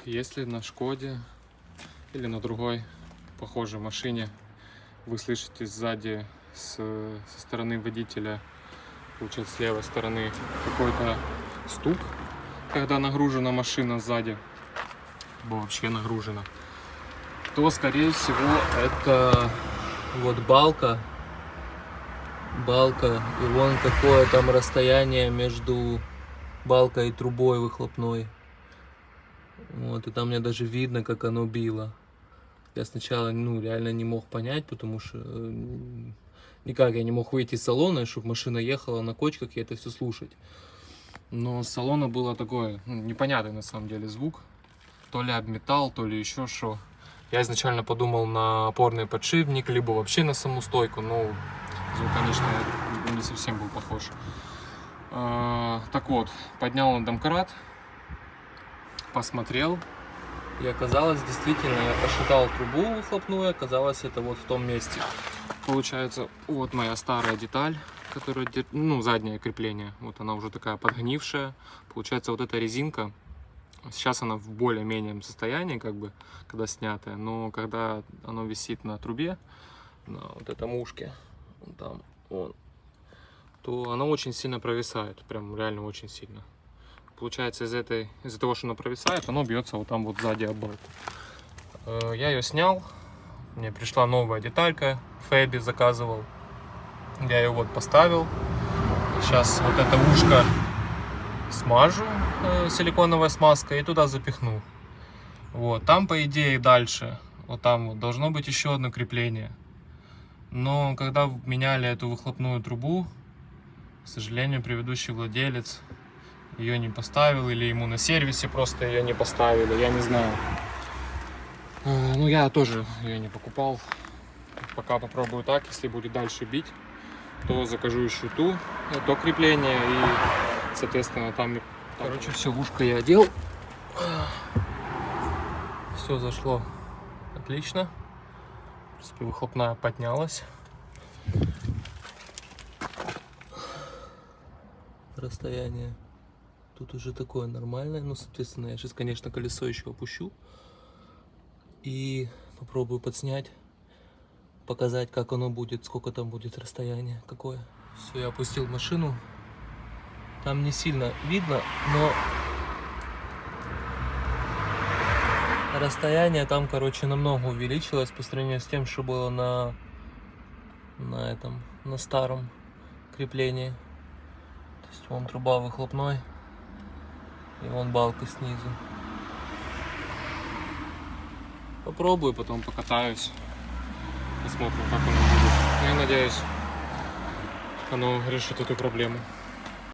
если на Шкоде или на другой похожей машине вы слышите сзади со стороны водителя, получается с левой стороны, какой-то стук, когда нагружена машина сзади, либо вообще нагружена, то скорее всего это Вот балка, и вон какое там расстояние между балкой и трубой выхлопной. Вот, и там мне даже видно, как оно било. Я сначала, реально не мог понять, потому что никак я не мог выйти из салона, чтобы машина ехала на кочках и это все слушать. Но с салона было такое, непонятный на самом деле звук. То ли об металл, то ли еще что. Я изначально подумал на опорный подшипник, либо вообще на саму стойку, но звук, конечно, не совсем был похож. Так вот, поднял на домкрат, посмотрел. И оказалось, действительно, я посчитал трубу выхлопную, оказалось, это вот в том месте. Получается, вот моя старая деталь, которая, заднее крепление, вот она уже такая подгнившая. Получается, вот эта резинка, сейчас она в более-менее состоянии, как бы, когда снятая, но когда оно висит на трубе, на вот этом ушке, вон там, то она очень сильно провисает, прям реально очень сильно. Получается, из-за того, что она провисает, оно бьется вот там вот сзади об балку. Я ее снял, мне пришла новая деталька, Фэби заказывал, я ее вот поставил. Сейчас вот это ушко смажу силиконовой смазкой и туда запихну. Вот, там по идее дальше, вот там вот должно быть еще одно крепление. Но когда меняли эту выхлопную трубу, к сожалению, предыдущий владелец ее не поставил, или ему на сервисе просто ее не поставили, я не знаю. Ну, я тоже ее не покупал. Пока попробую так, если будет дальше бить, то закажу еще то крепление, и, соответственно, там... Короче, все, ушко я одел. Все зашло отлично. В принципе, выхлопная поднялась. Расстояние тут уже такое нормальное, но, соответственно, я сейчас, конечно, колесо еще опущу и попробую подснять, показать, как оно будет, сколько там будет расстояние, какое. Все, я опустил машину, там не сильно видно, но расстояние там, короче, намного увеличилось по сравнению с тем, что было на старом креплении. То есть вон труба выхлопной и вон балка снизу. Попробую, потом покатаюсь, посмотрим, как оно будет. Я надеюсь, оно решит эту проблему.